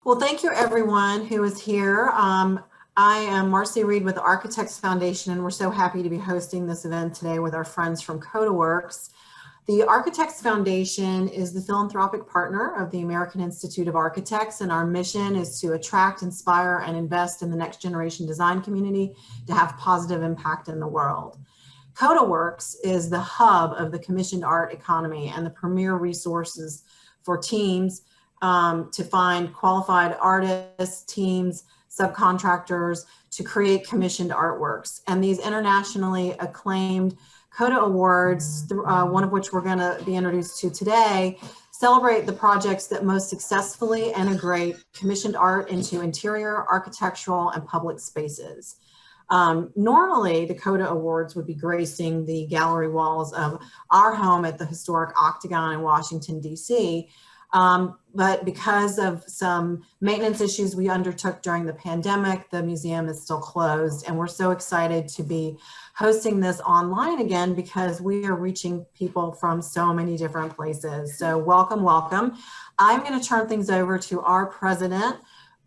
Well, thank you everyone who is here. I am Marcy Reed with the Architects Foundation, and we're so happy to be hosting this event today with our friends from CODAworx. The Architects Foundation is the philanthropic partner of the American Institute of Architects, and our mission is to attract, inspire, and invest in the next generation design community to have positive impact in the world. CODAworx is the hub of the commissioned art economy and the premier resources for teams to find qualified artists, teams, subcontractors to create commissioned artworks. And these internationally acclaimed CODAawards, one of which we're going to be introduced to today, celebrate the projects that most successfully integrate commissioned art into interior, architectural, and public spaces. Normally, the CODAawards would be gracing the gallery walls of our home at the historic Octagon in Washington, D.C., but because of some maintenance issues we undertook during the pandemic, the museum is still closed, and we're so excited to be hosting this online again because we are reaching people from so many different places. So welcome, welcome. I'm going to turn things over to our president,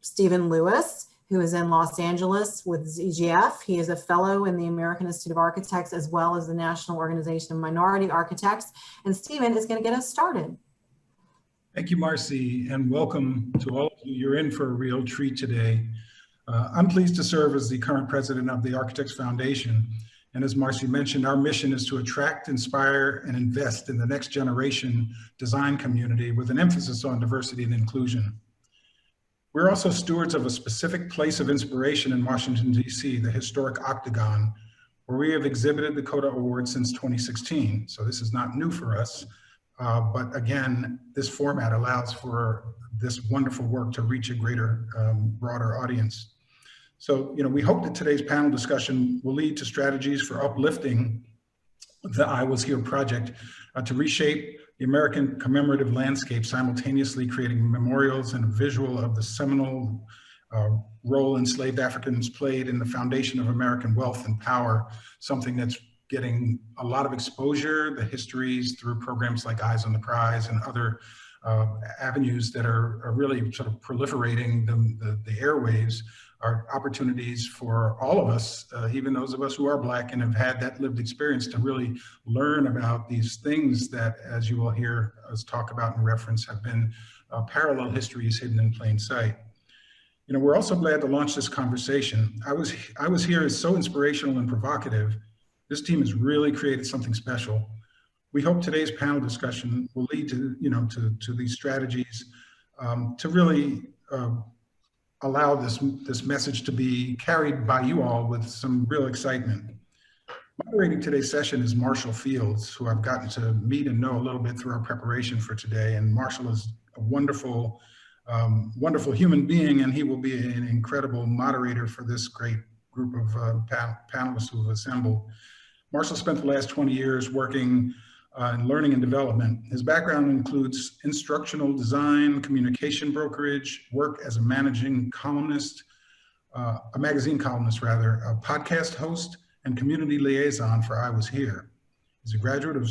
Stephen Lewis, who is in Los Angeles with ZGF. He is a fellow in the American Institute of Architects as well as the National Organization of Minority Architects. And Stephen is going to get us started. Thank you, Marcy, and welcome to all of you. You're in for a real treat today. I'm pleased to serve as the current president of the Architects Foundation. And as Marcy mentioned, our mission is to attract, inspire, and invest in the next generation design community with an emphasis on diversity and inclusion. We're also stewards of a specific place of inspiration in Washington, D.C., the historic Octagon, where we have exhibited the CODAaward since 2016. So this is not new for us. But again, this format allows for this wonderful work to reach a greater, broader audience. So, we hope that today's panel discussion will lead to strategies for uplifting the I Was Here project to reshape the American Commemorative Landscape, simultaneously creating memorials and a visual of the seminal role enslaved Africans played in the foundation of American wealth and power, something that's getting a lot of exposure, the histories through programs like Eyes on the Prize and other avenues that are really sort of proliferating the airwaves, are opportunities for all of us, even those of us who are Black and have had that lived experience, to really learn about these things that, as you will hear us talk about in reference, have been parallel histories hidden in plain sight. We're also glad to launch this conversation. I Was Here is so inspirational and provocative. This team has really created something special. We hope today's panel discussion will lead to, to these strategies to really allow this message to be carried by you all with some real excitement. Moderating today's session is Marshall Fields, who I've gotten to meet and know a little bit through our preparation for today. And Marshall is a wonderful, wonderful human being, and he will be an incredible moderator for this great group of panelists who have assembled. Marshall spent the last 20 years working in learning and development. His background includes instructional design, communication brokerage, work as a managing columnist, a magazine columnist rather, a podcast host, and community liaison for I Was Here. He's a graduate of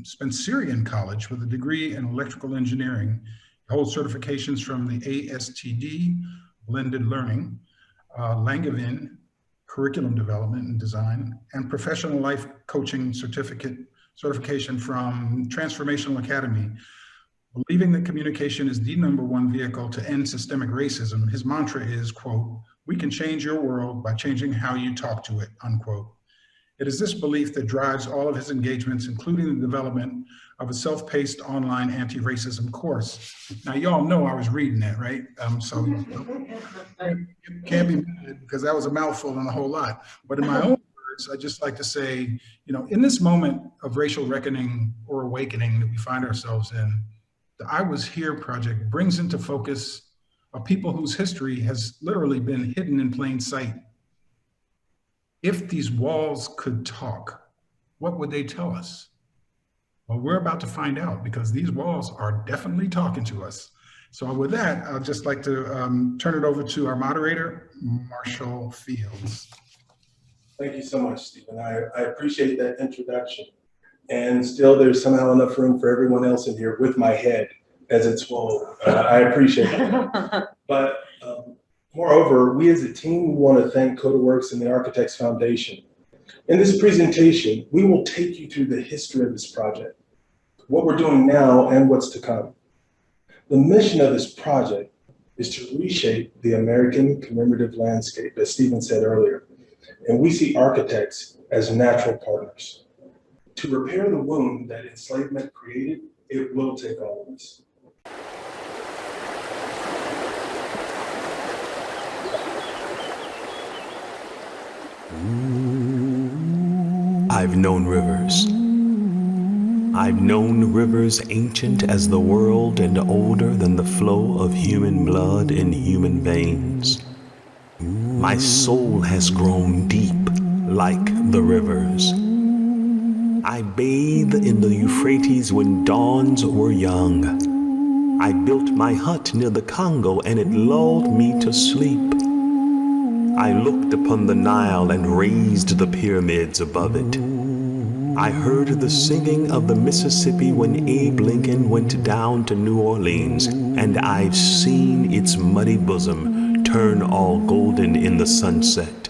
Spencerian College with a degree in electrical engineering. He holds certifications from the ASTD, Blended Learning, Langevin, Curriculum Development and Design, and Professional Life Coaching certification from Transformational Academy. Believing that communication is the #1 vehicle to end systemic racism, his mantra is, quote, "We can change your world by changing how you talk to it," unquote. It is this belief that drives all of his engagements, including the development of a self-paced online anti-racism course. Now, you all know I was reading that, right? So you can't be mad because that was a mouthful and a whole lot. But in my own words, I'd just like to say, in this moment of racial reckoning or awakening that we find ourselves in, the I Was Here project brings into focus a people whose history has literally been hidden in plain sight. If these walls could talk, what would they tell us? Well, we're about to find out, because these walls are definitely talking to us. So with that, I'd just like to turn it over to our moderator, Marshall Fields. Thank you so much, Stephen. I appreciate that introduction. And still, there's somehow enough room for everyone else in here with my head. as it's flown. I appreciate that. But moreover, we as a team want to thank CODAworx and the Architects Foundation. In this presentation, we will take you through the history of this project, what we're doing now and what's to come. The mission of this project is to reshape the American commemorative landscape, as Stephen said earlier. And we see architects as natural partners. To repair the wound that enslavement created, it will take all of us. I've known rivers. I've known rivers ancient as the world and older than the flow of human blood in human veins. My soul has grown deep like the rivers. I bathe in the Euphrates when dawns were young. I built my hut near the Congo and it lulled me to sleep. I looked upon the Nile and raised the pyramids above it. I heard the singing of the Mississippi when Abe Lincoln went down to New Orleans, and I've seen its muddy bosom turn all golden in the sunset.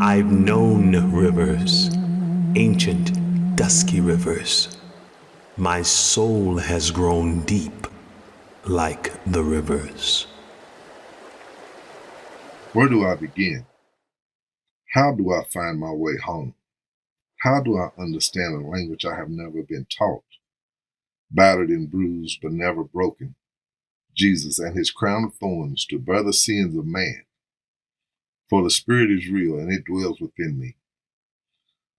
I've known rivers, ancient, dusky rivers. My soul has grown deep like the rivers. Where do I begin? How do I find my way home? How do I understand a language I have never been taught? Battered and bruised, but never broken. Jesus and his crown of thorns to bear the sins of man. For the Spirit is real and it dwells within me.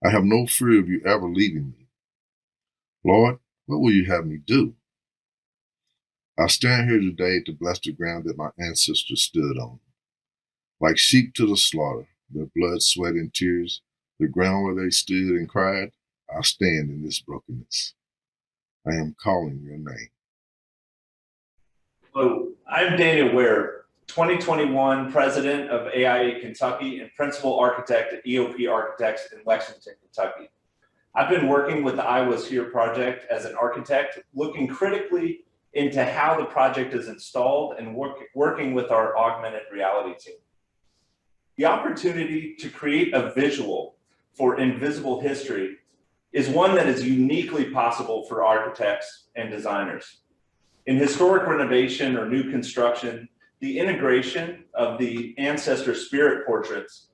I have no fear of you ever leaving me. Lord, what will you have me do? I stand here today to bless the ground that my ancestors stood on. Like sheep to the slaughter, their blood, sweat, and tears, the ground where they stood and cried, I stand in this brokenness. I am calling your name. Hello, I'm Daniel Ware, 2021 president of AIA Kentucky and principal architect at EOP Architects in Lexington, Kentucky. I've been working with the I Was Here project as an architect, looking critically into how the project is installed and working with our augmented reality team. The opportunity to create a visual for invisible history is one that is uniquely possible for architects and designers. In historic renovation or new construction, the integration of the ancestor spirit portraits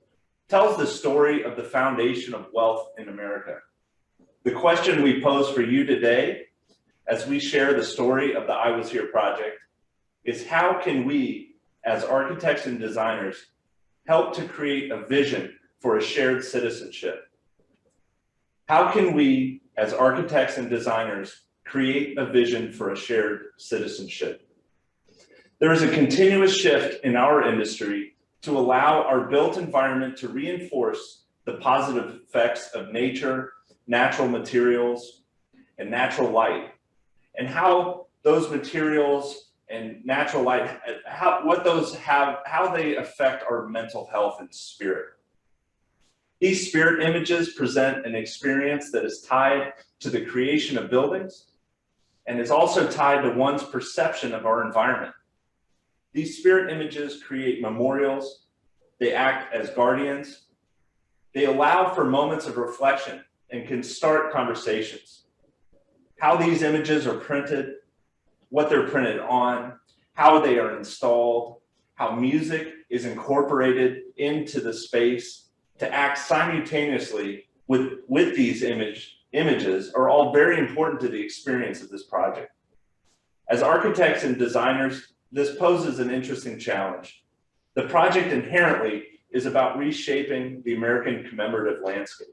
tells the story of the foundation of wealth in America. The question we pose for you today, as we share the story of the I Was Here project, is how can we, as architects and designers, help to create a vision for a shared citizenship? How can we, as architects and designers, create a vision for a shared citizenship? There is a continuous shift in our industry to allow our built environment to reinforce the positive effects of nature, natural materials, and natural light, and how those materials and natural light, how they affect our mental health and spirit. These spirit images present an experience that is tied to the creation of buildings and is also tied to one's perception of our environment. These spirit images create memorials, they act as guardians, they allow for moments of reflection and can start conversations. How these images are printed, what they're printed on, how they are installed, how music is incorporated into the space to act simultaneously with these images are all very important to the experience of this project. As architects and designers, this poses an interesting challenge. The project inherently is about reshaping the American commemorative landscape.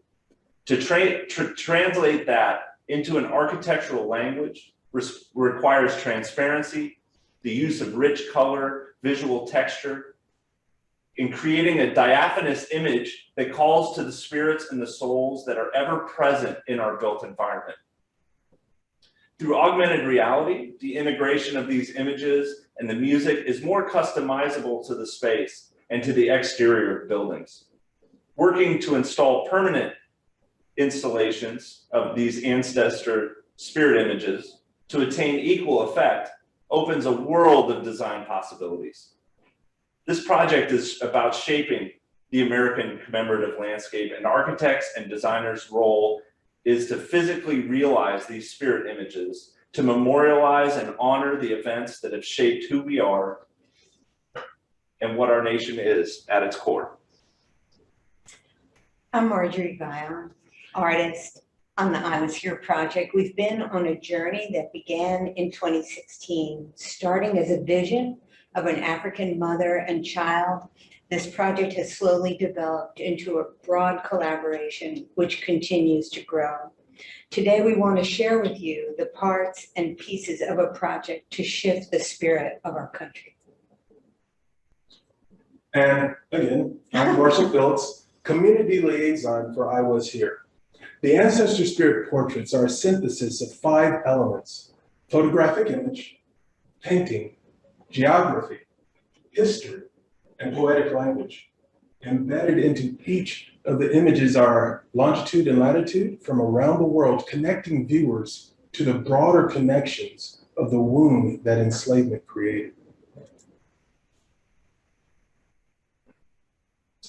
To translate that into an architectural language requires transparency, the use of rich color, visual texture, in creating a diaphanous image that calls to the spirits and the souls that are ever present in our built environment. Through augmented reality, the integration of these images and the music is more customizable to the space and to the exterior of buildings. Working to install permanent installations of these ancestor spirit images to attain equal effect opens a world of design possibilities. This project is about shaping the American commemorative landscape, and architects and designers' role is to physically realize these spirit images, to memorialize and honor the events that have shaped who we are and what our nation is at its core. I'm Marjorie Guyon, artist on the I Was Here project. We've been on a journey that began in 2016, starting as a vision of an African mother and child. This project has slowly developed into a broad collaboration, which continues to grow. Today, we want to share with you the parts and pieces of a project to shift the spirit of our country. And again, I'm Marshall Phillips, Community Liaison for I Was Here. The Ancestor Spirit portraits are a synthesis of 5 elements: photographic image, painting, geography, history, and poetic language. Embedded into each of the images are longitude and latitude from around the world, connecting viewers to the broader connections of the womb that enslavement created.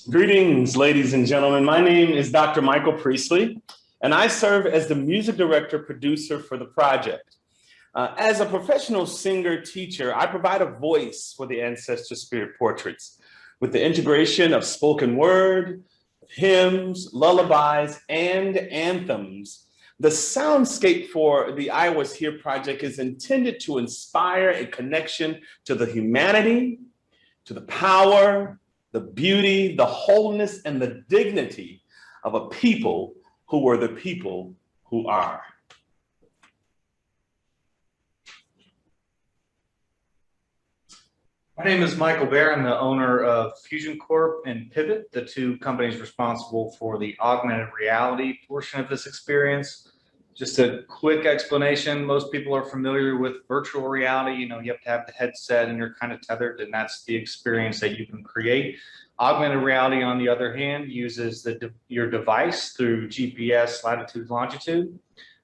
Greetings, ladies and gentlemen. My name is Dr. Michael Priestley, and I serve as the music director producer for the project. As a professional singer teacher, I provide a voice for the Ancestor Spirit portraits with the integration of spoken word, hymns, lullabies, and anthems. The soundscape for the I Was Here project is intended to inspire a connection to the humanity, to the power, the beauty, the wholeness, and the dignity of a people who were the people who are. My name is Michael Baer. I'm the owner of Fusion Corp and Pivot, the 2 companies responsible for the augmented reality portion of this experience. Just a quick explanation. Most people are familiar with virtual reality. You have to have the headset and you're kind of tethered, and that's the experience that you can create. Augmented reality, on the other hand, uses your device through GPS, latitude, longitude.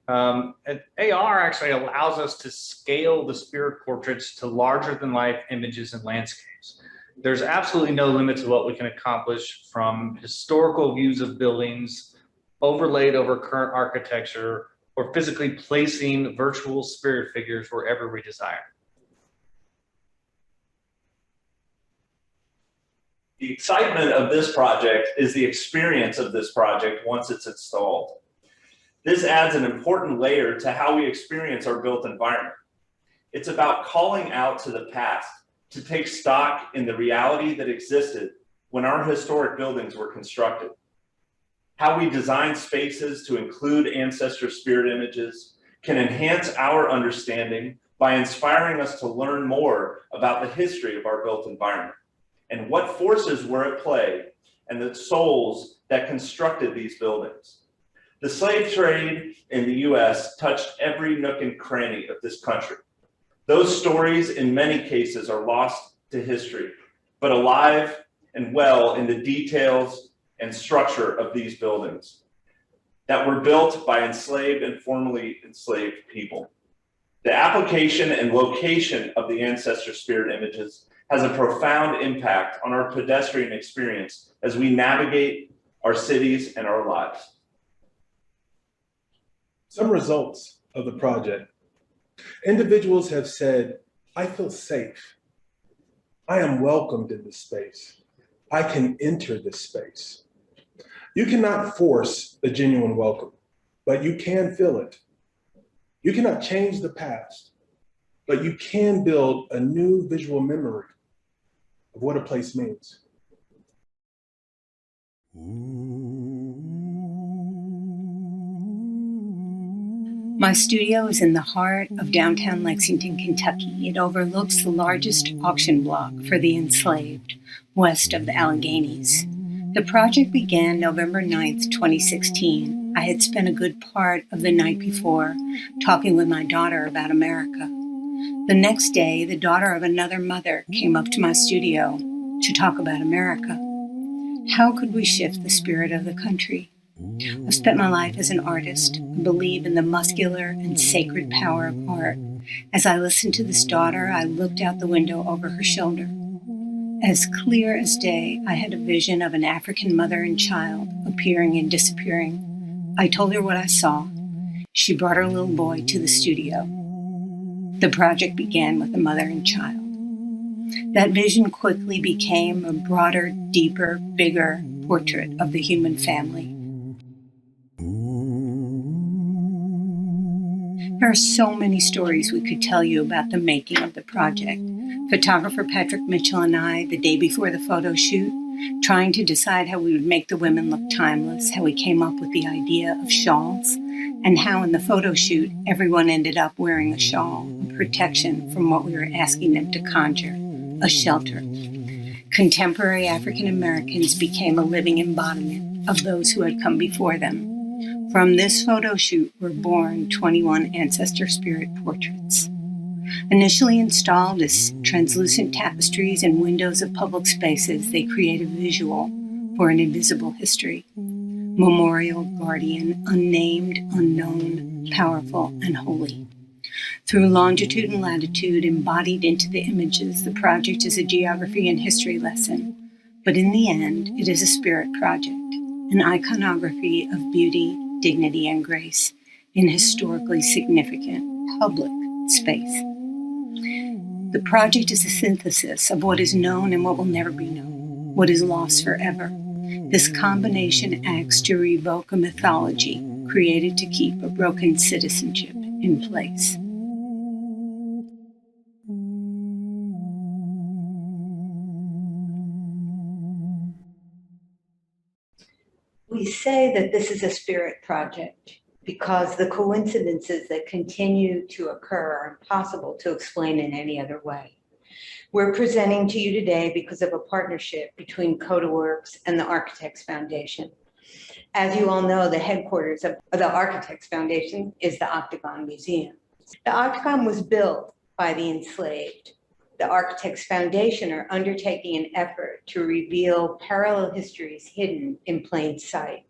And AR actually allows us to scale the spirit portraits to larger than life images and landscapes. There's absolutely no limit to what we can accomplish, from historical views of buildings overlaid over current architecture, or physically placing virtual spirit figures wherever we desire. The excitement of this project is the experience of this project once it's installed. This adds an important layer to how we experience our built environment. It's about calling out to the past to take stock in the reality that existed when our historic buildings were constructed. How we design spaces to include ancestor spirit images can enhance our understanding by inspiring us to learn more about the history of our built environment and what forces were at play and the souls that constructed these buildings. The slave trade in the US touched every nook and cranny of this country. Those stories in many cases are lost to history, but alive and well in the details and structure of these buildings that were built by enslaved and formerly enslaved people. The application and location of the ancestor spirit images has a profound impact on our pedestrian experience as we navigate our cities and our lives. Some results of the project. Individuals have said, I feel safe. I am welcomed in this space. I can enter this space. You cannot force a genuine welcome, but you can feel it. You cannot change the past, but you can build a new visual memory of what a place means. My studio is in the heart of downtown Lexington, Kentucky. It overlooks the largest auction block for the enslaved, west of the Alleghenies. The project began November 9th, 2016. I had spent a good part of the night before talking with my daughter about America. The next day, the daughter of another mother came up to my studio to talk about America. How could we shift the spirit of the country? I've spent my life as an artist. I believe in the muscular and sacred power of art. As I listened to this daughter, I looked out the window over her shoulder. As clear as day, I had a vision of an African mother and child appearing and disappearing. I told her what I saw. She brought her little boy to the studio. The project began with a mother and child. That vision quickly became a broader, deeper, bigger portrait of the human family. There are so many stories we could tell you about the making of the project. Photographer Patrick Mitchell and I, the day before the photo shoot, trying to decide how we would make the women look timeless, how we came up with the idea of shawls, and how in the photo shoot, everyone ended up wearing a shawl, a protection from what we were asking them to conjure, a shelter. Contemporary African Americans became a living embodiment of those who had come before them. From this photo shoot were born 21 ancestor spirit portraits. Initially installed as translucent tapestries in windows of public spaces, they create a visual for an invisible history. Memorial, guardian, unnamed, unknown, powerful, and holy. Through longitude and latitude embodied into the images, the project is a geography and history lesson. But in the end, it is a spirit project, an iconography of beauty, dignity, and grace in historically significant public space. The project is a synthesis of what is known and what will never be known, what is lost forever. This combination acts to revoke a mythology created to keep a broken citizenship in place. We say that this is a spirit project because the coincidences that continue to occur are impossible to explain in any other way. We're presenting to you today because of a partnership between CODAworx and the Architects Foundation. As you all know, the headquarters of the Architects Foundation is the Octagon Museum. The Octagon was built by the enslaved. The Architects Foundation are undertaking an effort to reveal parallel histories hidden in plain sight.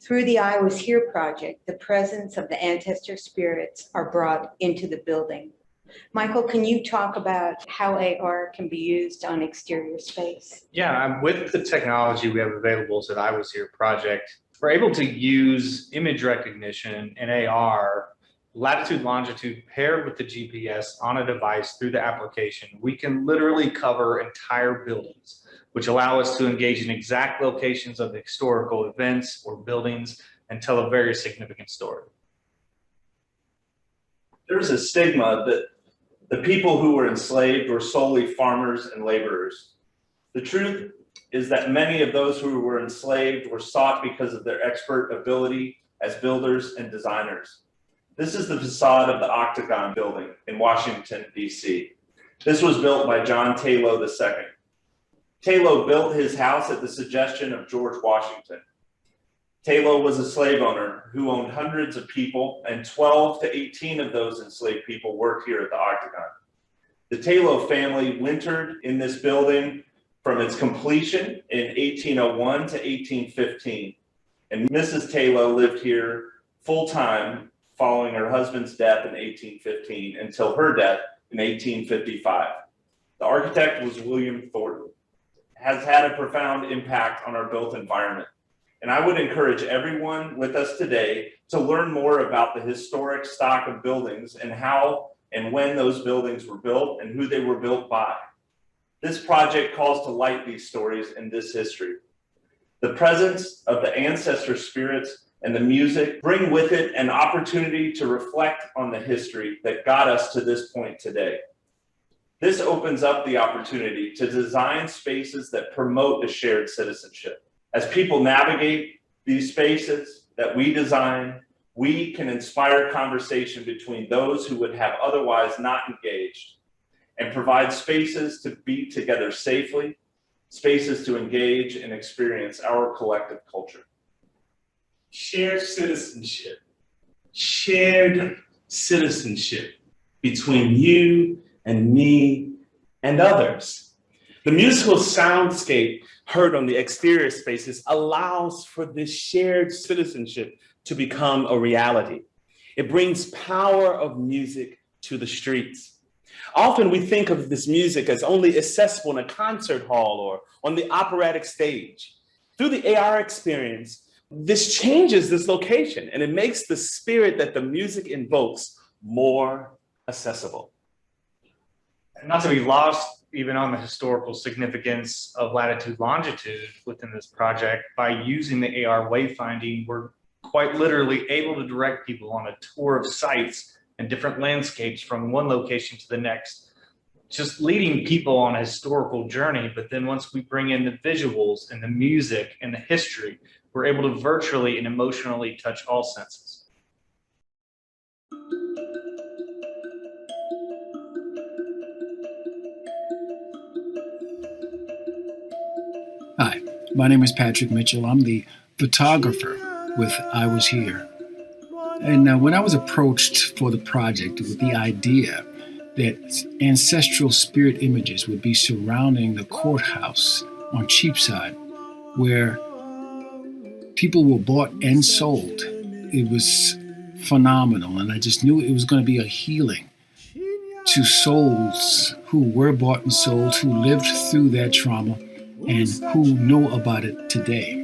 Through the I Was Here project, the presence of the ancestor spirits are brought into the building. Michael, can you talk about how AR can be used on exterior space? Yeah, with the technology we have available to the I Was Here project, we're able to use image recognition and AR, latitude, longitude paired with the GPS on a device through the application. We can literally cover entire buildings, which allow us to engage in exact locations of the historical events or buildings and tell a very significant story. There's a stigma that the people who were enslaved were solely farmers and laborers. The truth is that many of those who were enslaved were sought because of their expert ability as builders and designers. This is the facade of the Octagon building in Washington, D.C. This was built by John Taylor II. Taylor built his house at the suggestion of George Washington. Taylor was a slave owner who owned hundreds of people, and 12 to 18 of those enslaved people worked here at the Octagon. The Taylor family wintered in this building from its completion in 1801 to 1815. And Mrs. Taylor lived here full-time following her husband's death in 1815 until her death in 1855. The architect was William Thornton. Has had a profound impact on our built environment. And I would encourage everyone with us today to learn more about the historic stock of buildings and how and when those buildings were built and who they were built by. This project calls to light these stories and this history. The presence of the ancestor spirits and the music bring with it an opportunity to reflect on the history that got us to this point today. This opens up the opportunity to design spaces that promote a shared citizenship. As people navigate these spaces that we design, we can inspire conversation between those who would have otherwise not engaged and provide spaces to be together safely, spaces to engage and experience our collective culture. Shared citizenship between you and me and others. The musical soundscape heard on the exterior spaces allows for this shared citizenship to become a reality. It brings power of music to the streets. Often we think of this music as only accessible in a concert hall or on the operatic stage. Through the AR experience, this changes this location and it makes the spirit that the music invokes more accessible. And not to be lost even on the historical significance of latitude, longitude within this project, by using the AR wayfinding, we're quite literally able to direct people on a tour of sites and different landscapes from one location to the next, just leading people on a historical journey. But then once we bring in the visuals and the music and the history, we're able to virtually and emotionally touch all senses. Hi, my name is Patrick Mitchell. I'm the photographer with I Was Here. And when I was approached for the project with the idea that ancestral spirit images would be surrounding the courthouse on Cheapside, where people were bought and sold, it was phenomenal. And I just knew it was going to be a healing to souls who were bought and sold, who lived through that trauma, and who know about it today.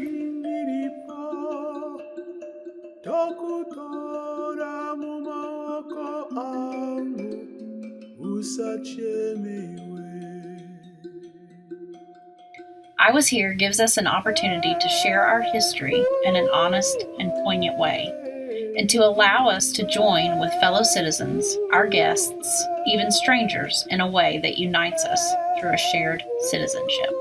I Was Here gives us an opportunity to share our history in an honest and poignant way, and to allow us to join with fellow citizens, our guests, even strangers, in a way that unites us through a shared citizenship.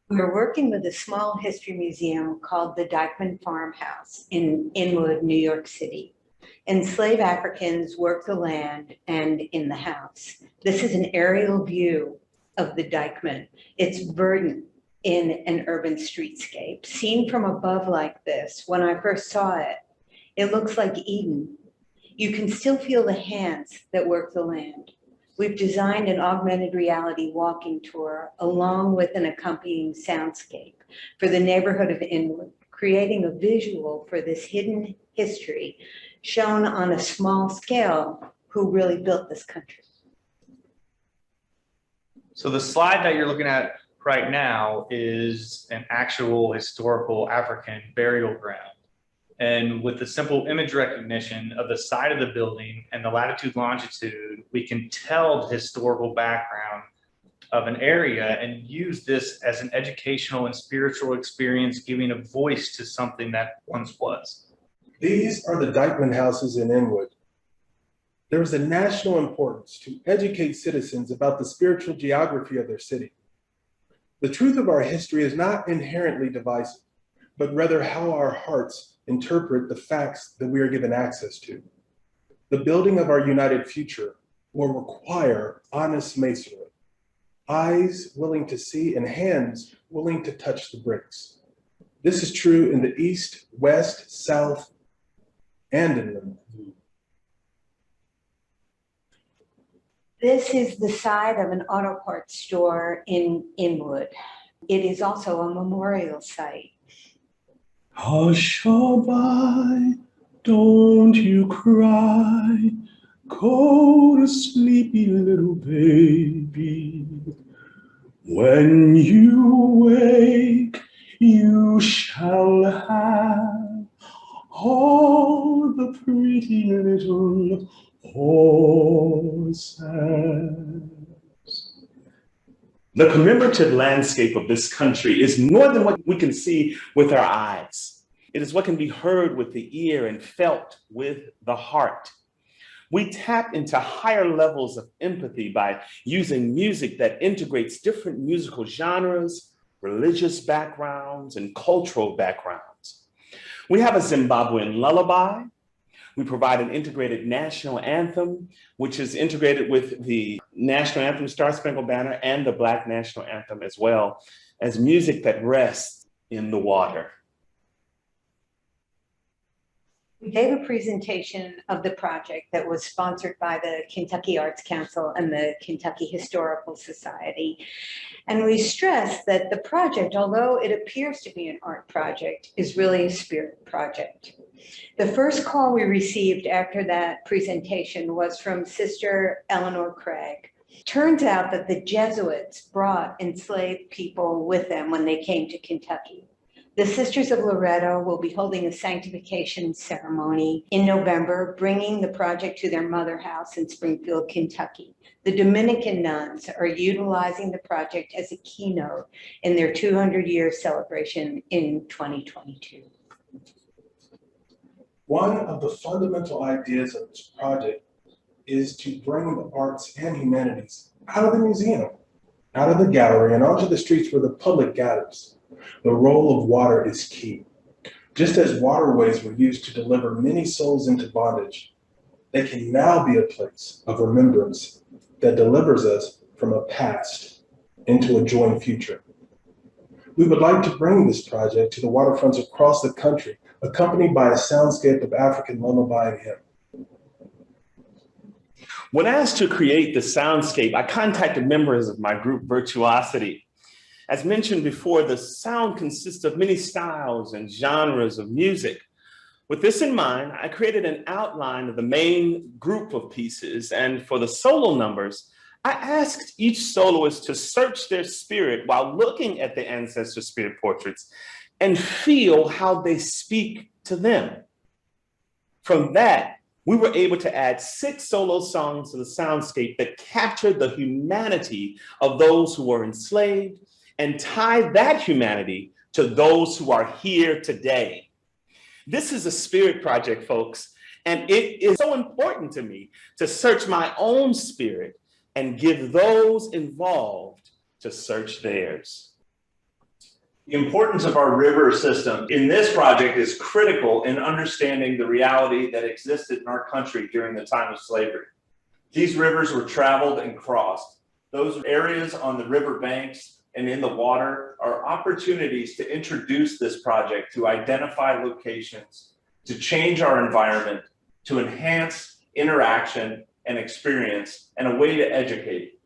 We're working with a small history museum called the Dyckman Farmhouse in Inwood, New York City. Enslaved Africans worked the land and in the house. This is an aerial view of the Dyckman. It's verdant in an urban streetscape. Seen from above like this, when I first saw it, it looks like Eden. You can still feel the hands that work the land. We've designed an augmented reality walking tour along with an accompanying soundscape for the neighborhood of Inwood, creating a visual for this hidden history shown on a small scale who really built this country. So the slide that you're looking at right now is an actual historical African burial ground. And with the simple image recognition of the side of the building and the latitude, longitude, we can tell the historical background of an area and use this as an educational and spiritual experience, giving a voice to something that once was. These are the Dyckman houses in Inwood. There is a national importance to educate citizens about the spiritual geography of their city. The truth of our history is not inherently divisive, but rather how our hearts interpret the facts that we are given access to. The building of our united future will require honest masonry, eyes willing to see and hands willing to touch the bricks. This is true in the East, West, South, and in the North. This is the side of an auto parts store in Inwood. It is also a memorial site. Hush-a-bye, don't you cry, go to sleepy little baby. When you wake, you shall have all the pretty little horses. The commemorative landscape of this country is more than what we can see with our eyes. It is what can be heard with the ear and felt with the heart. We tap into higher levels of empathy by using music that integrates different musical genres, religious backgrounds, and cultural backgrounds. We have a Zimbabwean lullaby. We provide an integrated national anthem, which is integrated with the national anthem, Star Spangled Banner, and the Black national anthem as well, as music that rests in the water. We gave a presentation of the project that was sponsored by the Kentucky Arts Council and the Kentucky Historical Society. And we stressed that the project, although it appears to be an art project, is really a spirit project. The first call we received after that presentation was from Sister Eleanor Craig. Turns out that the Jesuits brought enslaved people with them when they came to Kentucky. The Sisters of Loretto will be holding a sanctification ceremony in November, bringing the project to their mother house in Springfield, Kentucky. The Dominican nuns are utilizing the project as a keynote in their 200-year celebration in 2022. One of the fundamental ideas of this project is to bring the arts and humanities out of the museum, out of the gallery, and onto the streets where the public gathers. The role of water is key. Just as waterways were used to deliver many souls into bondage, they can now be a place of remembrance that delivers us from a past into a joint future. We would like to bring this project to the waterfronts across the country, accompanied by a soundscape of African lullaby and hymn. When asked to create the soundscape, I contacted members of my group Virtuosity. As mentioned before, the sound consists of many styles and genres of music. With this in mind, I created an outline of the main group of pieces, and for the solo numbers, I asked each soloist to search their spirit while looking at the ancestor spirit portraits and feel how they speak to them. From that, we were able to add 6 solo songs to the soundscape that captured the humanity of those who were enslaved and tie that humanity to those who are here today. This is a spirit project, folks, and it is so important to me to search my own spirit and give those involved to search theirs. The importance of our river system in this project is critical in understanding the reality that existed in our country during the time of slavery. These rivers were traveled and crossed. Those areas on the river banks and in the water are opportunities to introduce this project, to identify locations, to change our environment, to enhance interaction and experience, and a way to educate.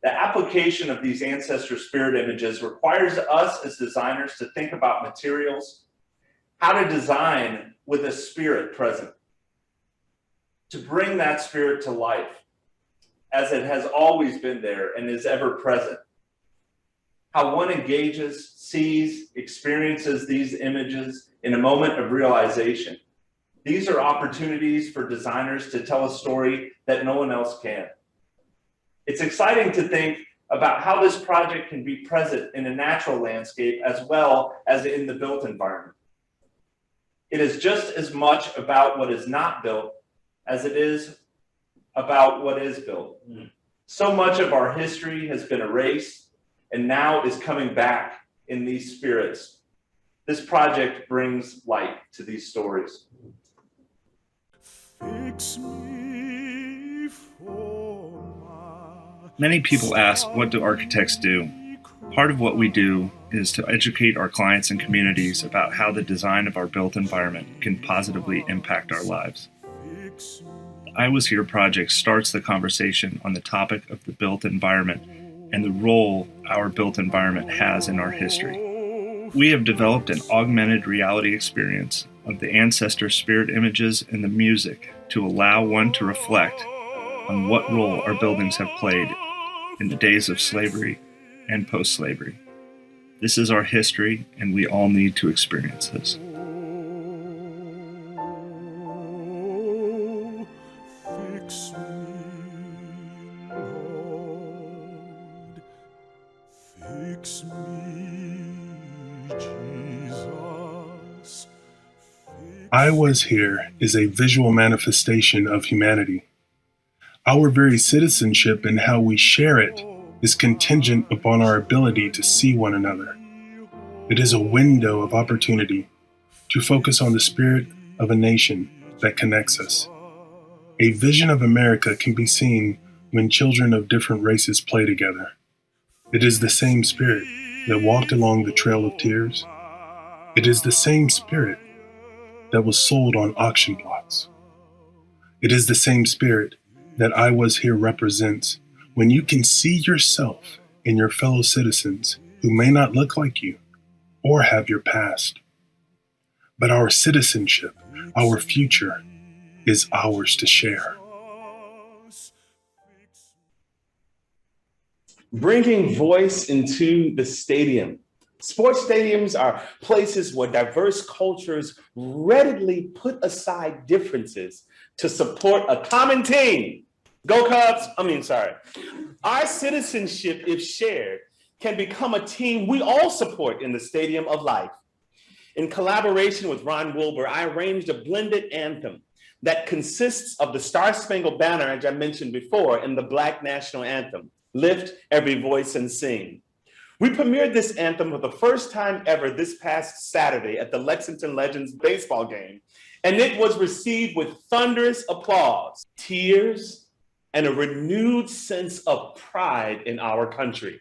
The application of these ancestor spirit images requires us as designers to think about materials, how to design with a spirit present, to bring that spirit to life as it has always been there and is ever present. How one engages, sees, experiences these images in a moment of realization. These are opportunities for designers to tell a story that no one else can. It's exciting to think about how this project can be present in a natural landscape as well as in the built environment. It is just as much about what is not built as it is about what is built. So much of our history has been erased and now is coming back in these spirits. This project brings light to these stories. Fix me for Many people ask, what do architects do? Part of what we do is to educate our clients and communities about how the design of our built environment can positively impact our lives. The I Was Here project starts the conversation on the topic of the built environment and the role our built environment has in our history. We have developed an augmented reality experience of the ancestor spirit images and the music to allow one to reflect on what role our buildings have played in the days of slavery and post-slavery. This is our history, and we all need to experience this. fix me, Lord. Fix me, Jesus. I Was Here is a visual manifestation of humanity. Our very citizenship and how we share it is contingent upon our ability to see one another. It is a window of opportunity to focus on the spirit of a nation that connects us. A vision of America can be seen when children of different races play together. It is the same spirit that walked along the Trail of Tears. It is the same spirit that was sold on auction blocks. It is the same spirit that I Was Here represents when you can see yourself in your fellow citizens who may not look like you or have your past. But our citizenship, our future, is ours to share. Bringing voice into the stadium. Sports stadiums are places where diverse cultures readily put aside differences to support a common team. Go Cubs, Our citizenship, if shared, can become a team we all support in the Stadium of Life. In collaboration with Ron Wilbur, I arranged a blended anthem that consists of the Star-Spangled Banner, as I mentioned before, and the Black National Anthem, Lift Every Voice and Sing. We premiered this anthem for the first time ever this past Saturday at the Lexington Legends baseball game, and it was received with thunderous applause, tears, and a renewed sense of pride in our country.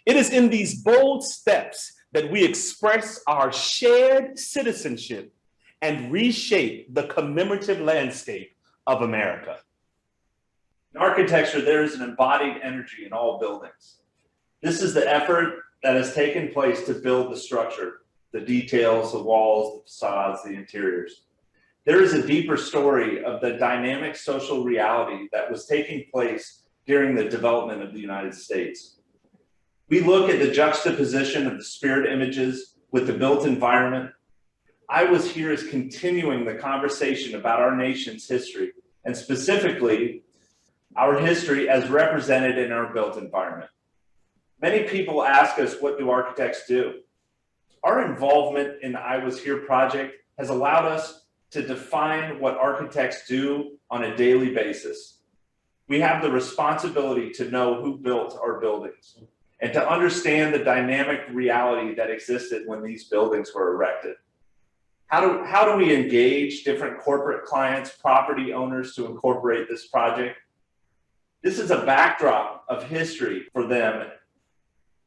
It is in these bold steps that we express our shared citizenship and reshape the commemorative landscape of America. In architecture, there is an embodied energy in all buildings. This is the effort that has taken place to build the structure, the details, the walls, the facades, the interiors. There is a deeper story of the dynamic social reality that was taking place during the development of the United States. We look at the juxtaposition of the spirit images with the built environment. I Was Here is continuing the conversation about our nation's history, and specifically our history as represented in our built environment. Many people ask us, what do architects do? Our involvement in the I Was Here project has allowed us to define what architects do on a daily basis. We have the responsibility to know who built our buildings and to understand the dynamic reality that existed when these buildings were erected. How do we engage different corporate clients, property owners to incorporate this project? This is a backdrop of history for them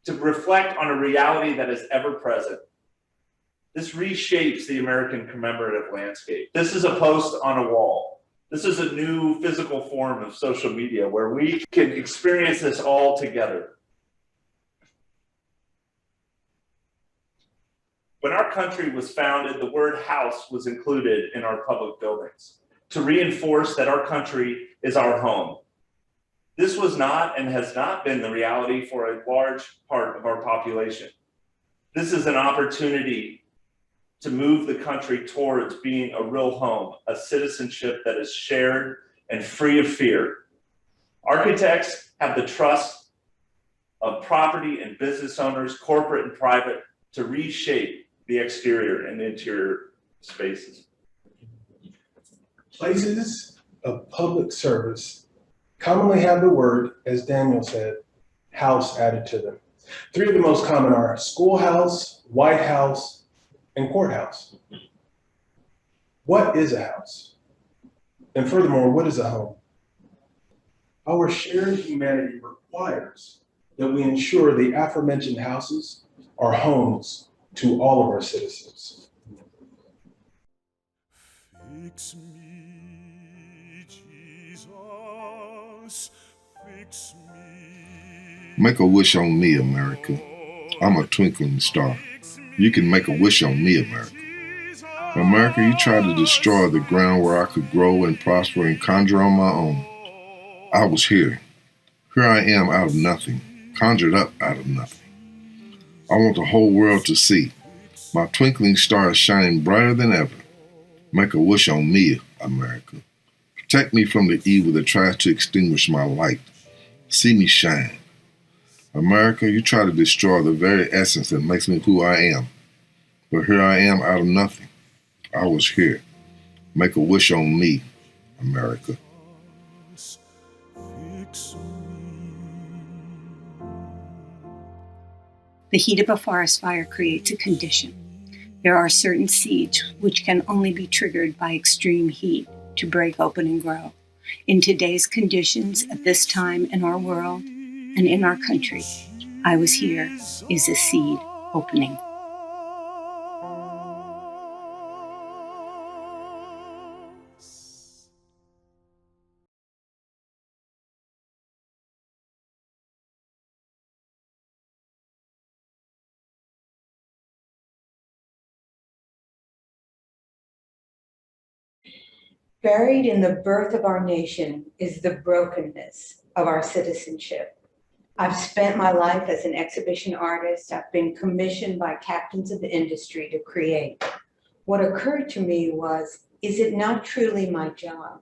to reflect on a reality that is ever present. This reshapes the American Commemorative Landscape. This is a post on a wall. This is a new physical form of social media where we can experience this all together. When our country was founded, the word house was included in our public buildings to reinforce that our country is our home. This was not and has not been the reality for a large part of our population. This is an opportunity to move the country towards being a real home, a citizenship that is shared and free of fear. Architects have the trust of property and business owners, corporate and private, to reshape the exterior and interior spaces. Places of public service commonly have the word, as Daniel said, house added to them. Three of the most common are schoolhouse, White House, and courthouse. What is a house? And furthermore, what is a home? Our shared humanity requires that we ensure the aforementioned houses are homes to all of our citizens. Fix me, Jesus, fix me. Make a wish on me, America. I'm a twinkling star. You can make a wish on me, America. America, you tried to destroy the ground where I could grow and prosper and conjure on my own. I was here. Here I am out of nothing, conjured up out of nothing. I want the whole world to see. My twinkling star is shining brighter than ever. Make a wish on me, America. Protect me from the evil that tries to extinguish my light. See me shine. America, you try to destroy the very essence that makes me who I am. But here I am out of nothing. I was here. Make a wish on me, America. The heat of a forest fire creates a condition. There are certain seeds which can only be triggered by extreme heat to break open and grow. In today's conditions, at this time in our world and in our country, I Was Here is a seed opening. Buried in the birth of our nation is the brokenness of our citizenship. I've spent my life as an exhibition artist. I've been commissioned by captains of the industry to create. What occurred to me was, is it not truly my job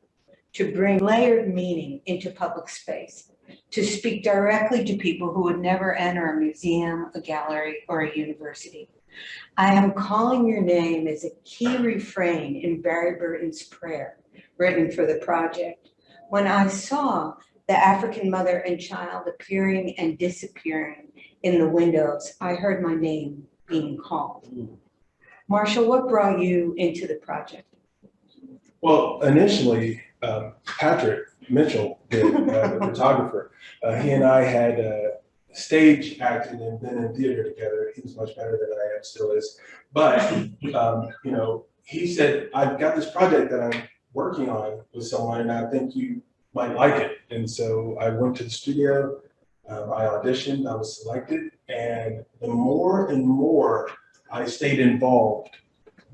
to bring layered meaning into public space, to speak directly to people who would never enter a museum, a gallery, or a university? I am calling your name is a key refrain in Barry Burton's prayer, written for the project. When I saw the African mother and child appearing and disappearing in the windows, I heard my name being called. Marshall, what brought you into the project? Well, initially, Patrick Mitchell, the photographer, he and I had stage acted and been in theater together. He was much better than I am, still is. But, you know, he said, I've got this project that I'm working on with someone and I think you might like it. And so I went to the studio, I auditioned, I was selected, and the more and more I stayed involved,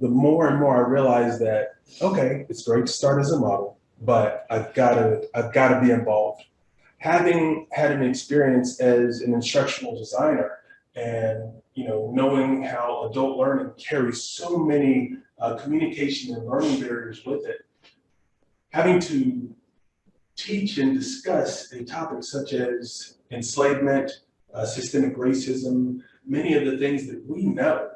the more and more I realized that, okay, it's great to start as a model, but I've got to be involved. Having had an experience as an instructional designer and, you know, knowing how adult learning carries so many communication and learning barriers with it, having to teach and discuss a topic such as enslavement, systemic racism, many of the things that we know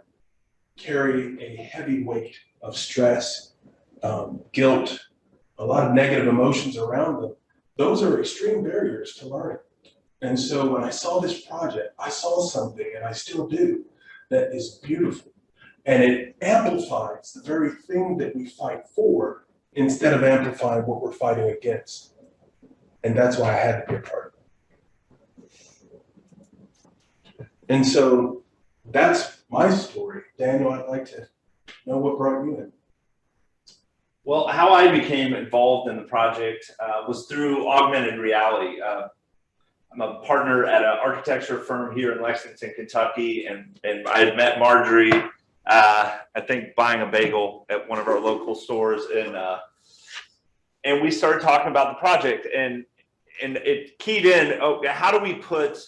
carry a heavy weight of stress, guilt, a lot of negative emotions around them. Those are extreme barriers to learning. And so when I saw this project, I saw something, and I still do, that is beautiful. And it amplifies the very thing that we fight for instead of amplifying what we're fighting against. And that's why I had to be a part of it. And so that's my story. Daniel, I'd like to know what brought you in. Well, how I became involved in the project was through augmented reality. I'm a partner at an architecture firm here in Lexington, Kentucky, and I had met Marjorie, I think buying a bagel at one of our local stores, and we started talking about the project, and it keyed in, oh, how do we put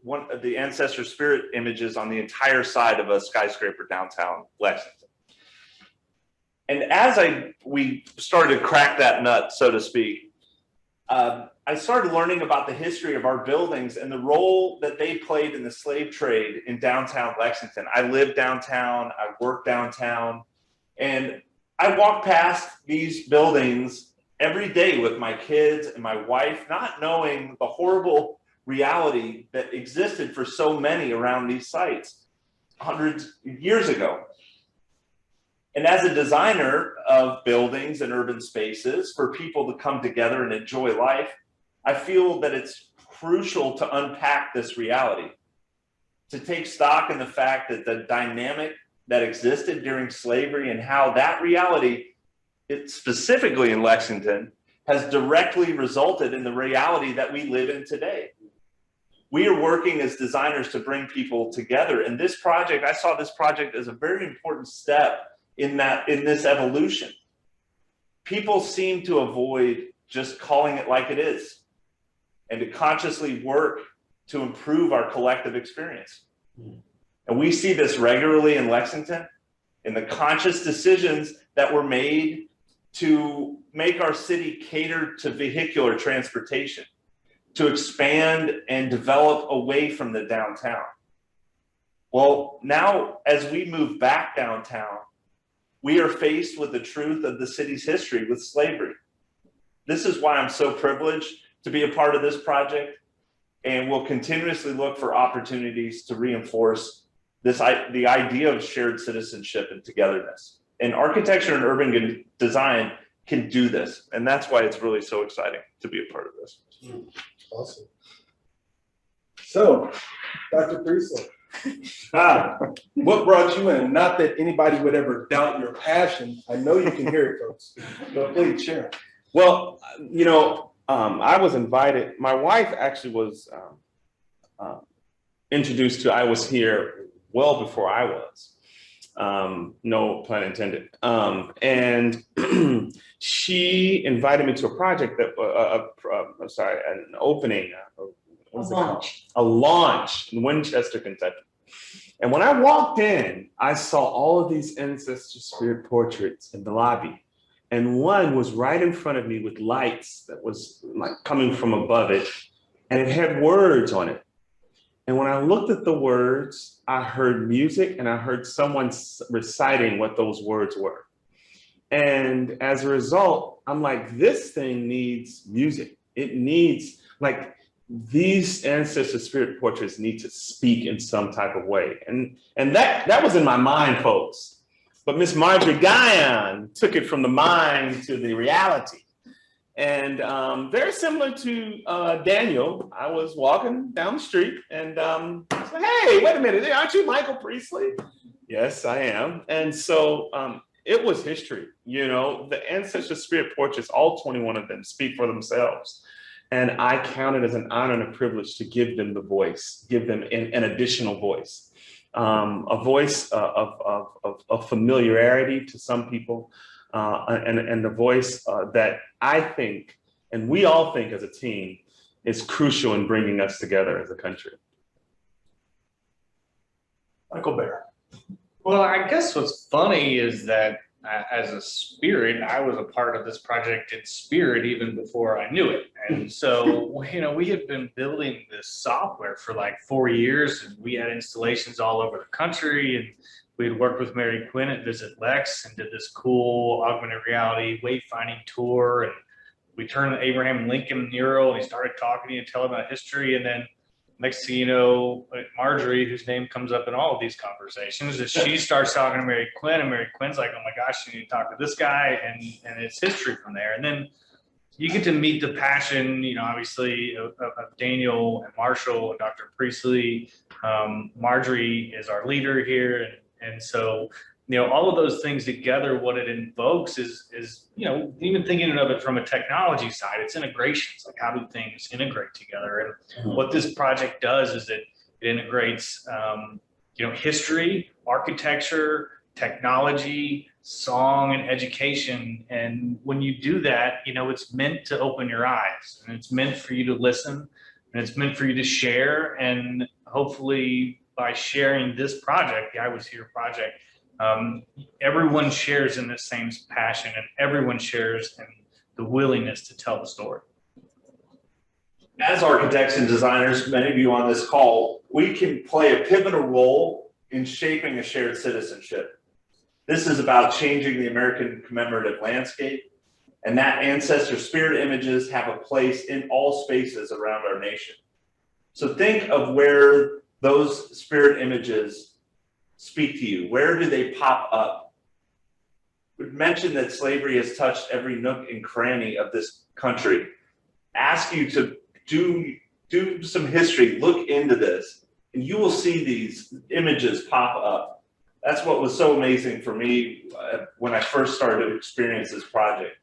one of the ancestor spirit images on the entire side of a skyscraper downtown Lexington? And as we started to crack that nut, so to speak, I started learning about the history of our buildings and the role that they played in the slave trade in downtown Lexington. I live downtown, I work downtown, and I walk past these buildings every day with my kids and my wife, not knowing the horrible reality that existed for so many around these sites hundreds of years ago. And as a designer of buildings and urban spaces for people to come together and enjoy life, I feel that it's crucial to unpack this reality, to take stock in the fact that the dynamic that existed during slavery and how that reality, specifically in Lexington, has directly resulted in the reality that we live in today. We are working as designers to bring people together. And this project, I saw this project as a very important step in this evolution. People seem to avoid just calling it like it is and to consciously work to improve our collective experience. And we see this regularly in Lexington, in the conscious decisions that were made to make our city cater to vehicular transportation, to expand and develop away from the downtown. Well, now as we move back downtown, we are faced with the truth of the city's history with slavery. This is why I'm so privileged to be a part of this project, and we'll continuously look for opportunities to reinforce the idea of shared citizenship and togetherness. And architecture and urban design can do this, and that's why it's really so exciting to be a part of this. Awesome. So, Dr. Priestley, what brought you in? Not that anybody would ever doubt your passion. I know you can hear it, folks. But please share. Well, you know, I was invited. My wife actually was introduced to I Was Here well before I was. No pun intended. And she invited me to a project that, I'm sorry, an opening, a launch in Winchester, Kentucky. And when I walked in, I saw all of these ancestor spirit portraits in the lobby. And one was right in front of me with lights that was like coming from above it. And it had words on it. And when I looked at the words, I heard music and I heard someone reciting what those words were. And as a result, I'm like, this thing needs music. It needs, like, these ancestor spirit portraits need to speak in some type of way. And that was in my mind, folks. But Miss Marjorie Guyon took it from the mind to the reality. And very similar to Daniel, I was walking down the street and I said, hey, wait a minute, aren't you Michael Priestley? Yes, I am. And so it was history. You know, the ancestor spirit portraits, all 21 of them speak for themselves. And I count it as an honor and a privilege to give them the voice, give them an additional voice, a voice of familiarity to some people, and the voice that I think, and we all think as a team, is crucial in bringing us together as a country. Michael Bear. Well, I guess what's funny is that as a spirit, I was a part of this project in spirit even before I knew it. And so, you know, we had been building this software for like 4 years, and we had installations all over the country. And we had worked with Mary Quinn at Visit Lex and did this cool augmented reality wayfinding tour. And we turned the Abraham Lincoln mural and he started talking to you and telling about history. And then next thing you know, Marjorie, whose name comes up in all of these conversations, is she starts talking to Mary Quinn, and Mary Quinn's like, oh my gosh, you need to talk to this guy, and it's history from there. And then you get to meet the passion, you know, obviously of Daniel and Marshall and Dr. Priestley. Marjorie is our leader here. And so, you know, all of those things together, what it invokes is, you know, even thinking of it from a technology side, it's integrations, like how do things integrate together? And what this project does is it integrates, you know, history, architecture, technology, song, and education. And when you do that, you know, it's meant to open your eyes, and it's meant for you to listen, and it's meant for you to share. And hopefully by sharing this project, the I Was Here project, everyone shares in the same passion, and everyone shares in the willingness to tell the story. As architects and designers, many of you on this call, we can play a pivotal role in shaping a shared citizenship. This is about changing the American commemorative landscape, and that ancestor spirit images have a place in all spaces around our nation. So think of where those spirit images speak to you. Where do they pop up? We've mentioned that slavery has touched every nook and cranny of this country. Ask you to do some history, look into this, and you will see these images pop up. That's what was so amazing for me when I first started to experience this project.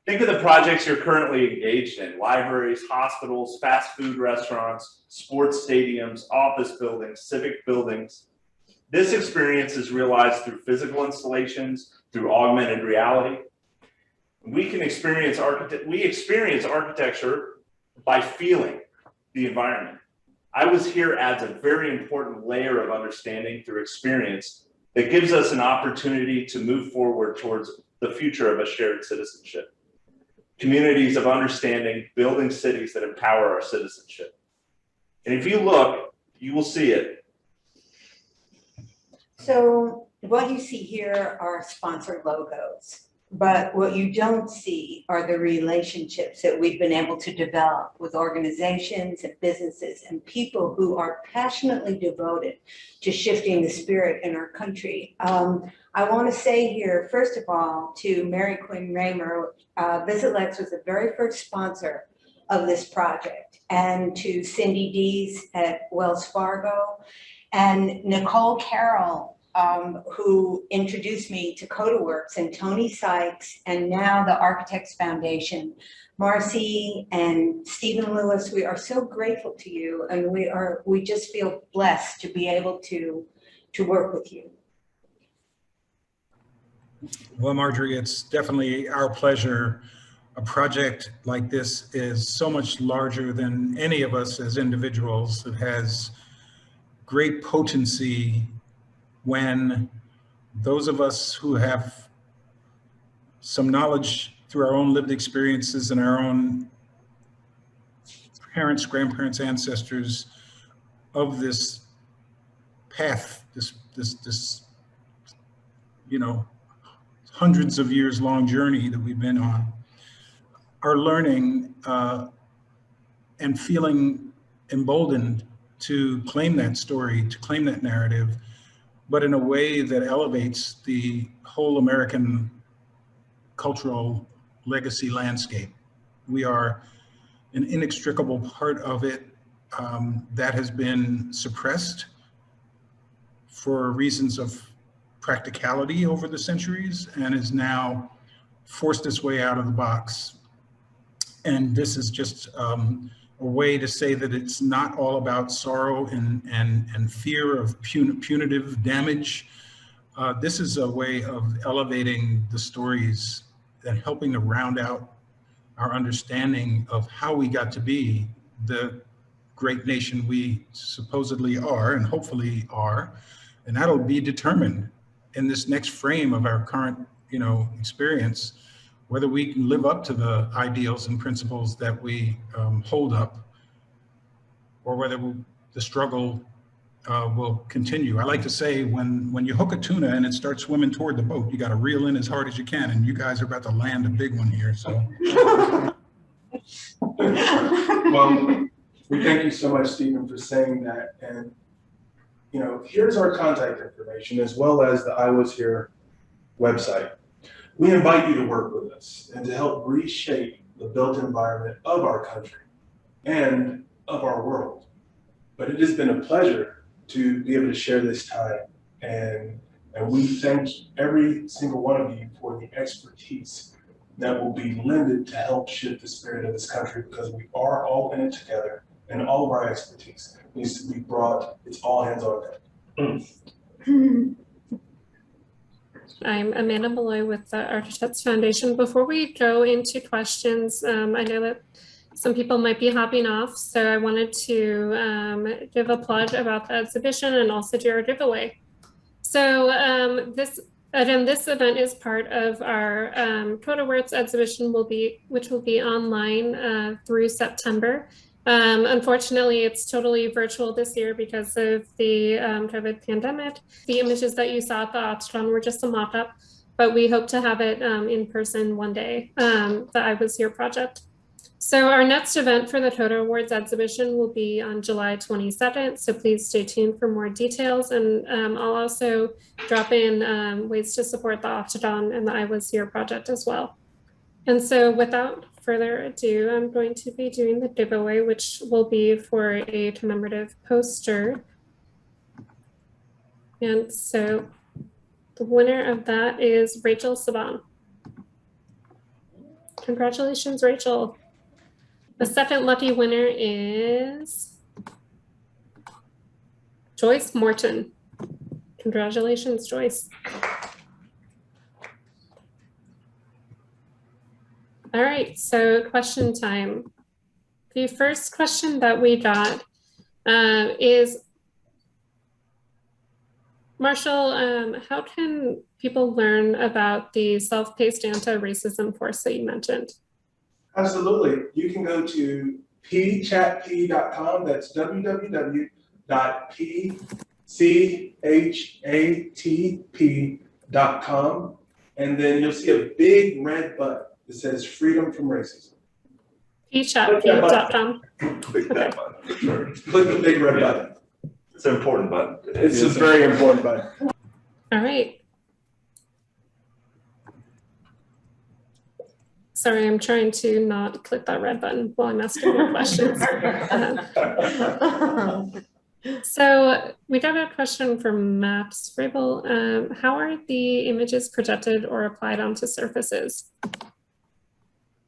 Think of the projects you're currently engaged in: libraries, hospitals, fast food restaurants, sports stadiums, office buildings, civic buildings. This experience is realized through physical installations, through augmented reality. We experience architecture by feeling the environment. I Was Here adds a very important layer of understanding through experience that gives us an opportunity to move forward towards the future of a shared citizenship. Communities of understanding, building cities that empower our citizenship. And if you look, you will see it. So what you see here are sponsored logos, but what you don't see are the relationships that we've been able to develop with organizations and businesses and people who are passionately devoted to shifting the spirit in our country. I want to say here, first of all, to Mary Quinn Raymer, Visit Lex was the very first sponsor of this project, and to Cindy Dees at Wells Fargo, and Nicole Carroll, who introduced me to CODAworx, and Tony Sykes, and now the Architects Foundation. Marcy and Stephen Lewis, we are so grateful to you, and we just feel blessed to be able to work with you. Well, Marjorie, it's definitely our pleasure. A project like this is so much larger than any of us as individuals. It has great potency when those of us who have some knowledge through our own lived experiences and our own parents, grandparents, ancestors of this path, this hundreds of years long journey that we've been on, are learning and feeling emboldened to claim that story, to claim that narrative, but in a way that elevates the whole American cultural legacy landscape. We are an inextricable part of it that has been suppressed for reasons of practicality over the centuries and is now forced its way out of the box. And this is just a way to say that it's not all about sorrow and fear of punitive damage. This is a way of elevating the stories and helping to round out our understanding of how we got to be the great nation we supposedly are and hopefully are. And that'll be determined in this next frame of our current, experience, whether we can live up to the ideals and principles that we hold up, or whether the struggle will continue. I like to say when you hook a tuna and it starts swimming toward the boat, you got to reel in as hard as you can, and you guys are about to land a big one here, so. Well, we thank you so much, Stephen, for saying that. And, here's our contact information as well as the I Was Here website. We invite you to work with us and to help reshape the built environment of our country and of our world. But it has been a pleasure to be able to share this time. And we thank every single one of you for the expertise that will be lended to help shift the spirit of this country, because we are all in it together, and all of our expertise needs to be brought. It's all hands on deck. I'm Amanda Malloy with the Architects Foundation. Before we go into questions, I know that some people might be hopping off, so I wanted to give a plug about the exhibition and also do our giveaway. So this event is part of our CODAworx exhibition, which will be online through September. Unfortunately, it's totally virtual this year because of the COVID pandemic. The images that you saw at the Octagon were just a mock-up, but we hope to have it in person one day, the I Was Here project. So our next event for the CODAaward exhibition will be on July 22nd, so please stay tuned for more details. And I'll also drop in ways to support the Octagon and the I Was Here project as well. And so without further ado, I'm going to be doing the giveaway, which will be for a commemorative poster. And so the winner of that is Rachel Saban. Congratulations, Rachel. The second lucky winner is Joyce Morton. Congratulations, Joyce. All right, so question time. The first question that we got is, Marshall, how can people learn about the self-paced anti-racism course that you mentioned? Absolutely. You can go to pchatp.com. That's www.pchatp.com. And then you'll see a big red button that says Freedom from Racism. pchatp.com. Click that button. Sure. Click the big red button. It's an important button. It's a very important button. All right. Sorry, I'm trying to not click that red button while I'm asking more questions. So we got a question from Maps Rabel. How are the images projected or applied onto surfaces?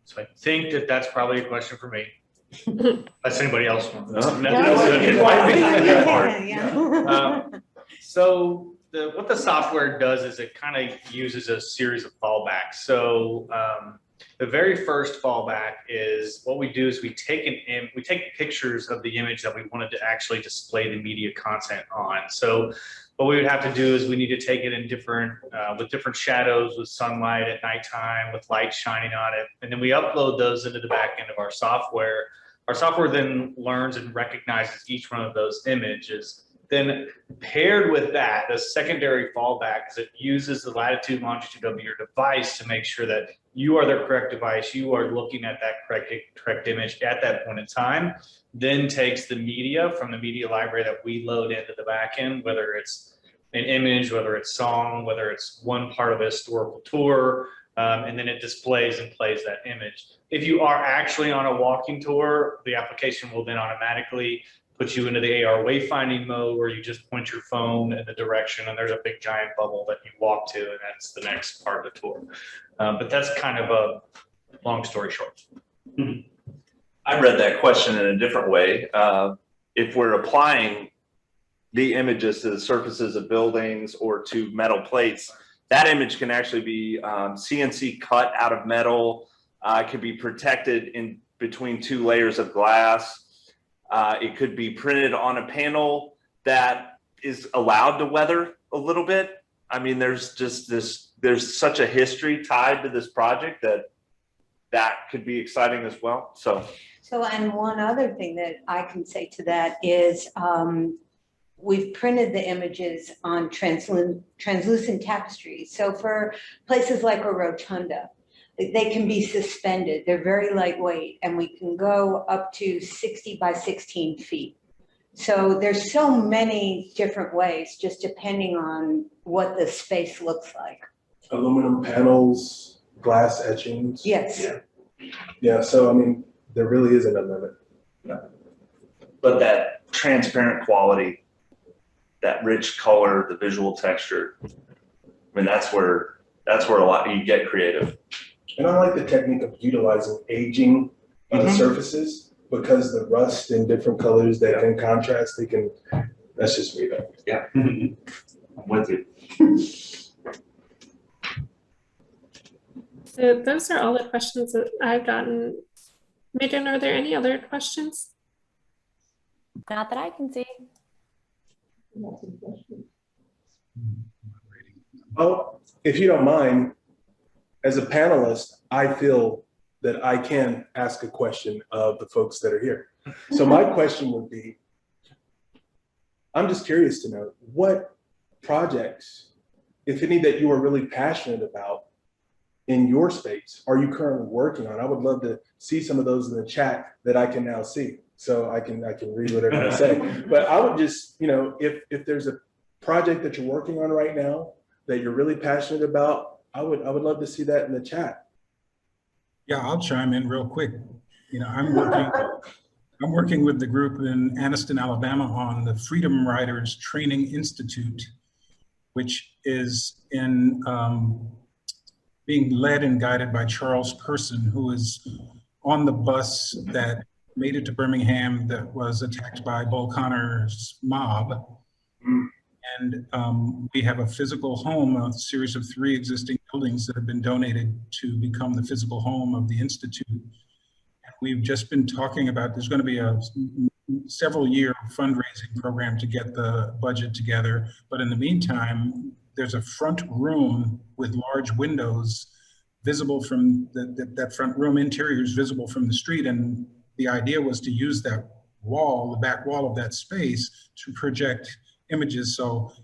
So I think that's probably a question for me. Unless anybody else wants. So what the software does is it kind of uses a series of fallbacks. So the very first fallback is what we do is we take pictures of the image that we wanted to actually display the media content on. So what we would have to do is we need to take it in different with different shadows, with sunlight at nighttime, with light shining on it, and then we upload those into the back end of our software. Our software then learns and recognizes each one of those images. Then paired with that, the secondary fallback is it uses the latitude and longitude of your device to make sure that you are the correct device, you are looking at that correct image at that point in time, then takes the media from the media library that we load into the back end, whether it's an image, whether it's song, whether it's one part of a historical tour, and then it displays and plays that image. If you are actually on a walking tour, the application will then automatically put you into the AR wayfinding mode where you just point your phone in the direction and there's a big giant bubble that you walk to, and that's the next part of the tour. But that's kind of a long story short. I read that question in a different way. If we're applying the images to the surfaces of buildings or to metal plates, that image can actually be CNC cut out of metal. It could be protected in between two layers of glass. It could be printed on a panel that is allowed to weather a little bit. I mean, there's there's such a history tied to this project that could be exciting as well. So and one other thing that I can say to that is we've printed the images on translucent tapestries. So for places like a rotunda, they can be suspended. They're very lightweight, and we can go up to 60 by 16 feet. So there's so many different ways, just depending on what the space looks like. Aluminum panels, glass etchings. Yes. Yeah, so I mean, there really isn't a limit. but that transparent quality, that rich color, the visual texture, I mean, that's where a lot you get creative. And I like the technique of utilizing aging surfaces, because the rust in different colors that can contrast, that's just me though. Yeah, I'm with you. So those are all the questions that I've gotten. Megan, are there any other questions? Not that I can see. Oh, if you don't mind, as a panelist, I feel that I can ask a question of the folks that are here. So my question would be, I'm just curious to know what projects, if any, that you are really passionate about in your space are you currently working on? I would love to see some of those in the chat that I can now see, so I can read whatever they say. But I would just, if there's a project that you're working on right now that you're really passionate about, I would love to see that in the chat. Yeah, I'll chime in real quick. I'm working with the group in Anniston, Alabama on the Freedom Riders Training Institute, which is being led and guided by Charles Person, who is on the bus that made it to Birmingham that was attacked by Bull Connor's mob. And we have a physical home, a series of 3 existing buildings that have been donated to become the physical home of the Institute. And we've just been talking about, there's going to be a several-year fundraising program to get the budget together. But in the meantime, there's a front room with large windows visible from that front room interior is visible from the street. And the idea was to use that wall, the back wall of that space, to project images. So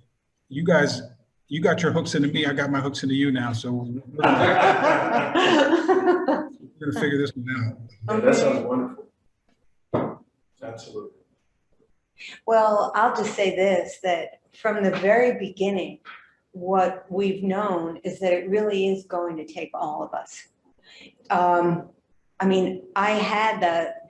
you guys, you got your hooks into me, I got my hooks into you now. So we're gonna figure this one out. Yeah, that sounds wonderful. Absolutely. Well, I'll just say this, that from the very beginning, what we've known is that it really is going to take all of us. I mean, I had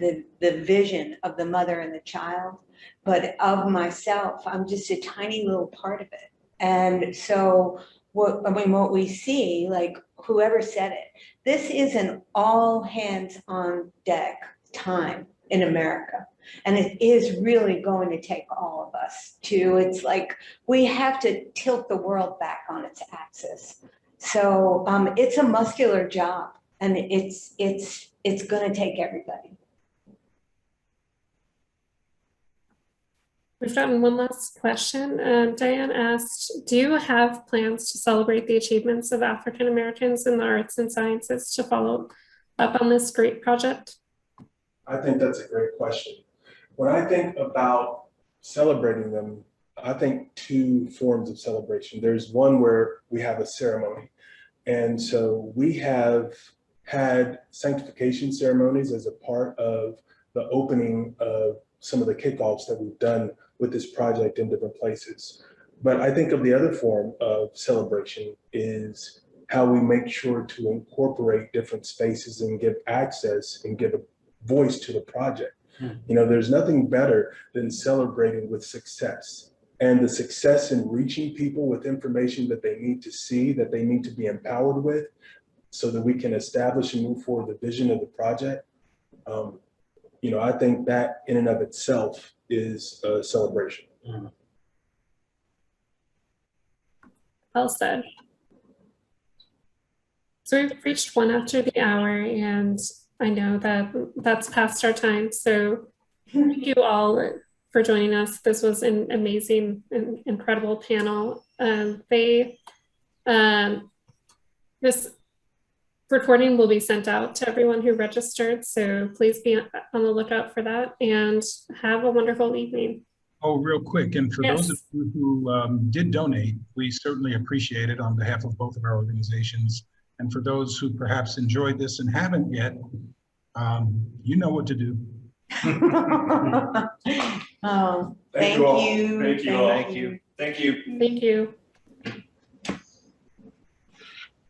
the vision of the mother and the child, but of myself, I'm just a tiny little part of it. And so what we see, like whoever said it, this is an all hands on deck time in America. And it is really going to take all of us to, it's like, we have to tilt the world back on its axis. So it's a muscular job, and it's going to take everybody. We've gotten one last question. Diane asked, do you have plans to celebrate the achievements of African Americans in the arts and sciences to follow up on this great project? I think that's a great question. When I think about celebrating them, I think two forms of celebration. There's one where we have a ceremony. And so we have had sanctification ceremonies as a part of the opening of some of the kickoffs that we've done with this project in different places. But I think of the other form of celebration is how we make sure to incorporate different spaces and give access and give a voice to the project. You know, there's nothing better than celebrating with success, and the success in reaching people with information that they need to see, that they need to be empowered with, so that we can establish and move forward the vision of the project. You know, I think that in and of itself is a celebration. Well said. So we've reached 1 after the hour, and I know that that's past our time. So thank you all for joining us. This was an amazing and incredible panel. This recording will be sent out to everyone who registered, so please be on the lookout for that, and have a wonderful evening. Oh, real quick, and for those of you who did donate, we certainly appreciate it on behalf of both of our organizations. And for those who perhaps enjoyed this and haven't yet, you know what to do. Oh, thank you. Thank you all. Thank you. Thank you.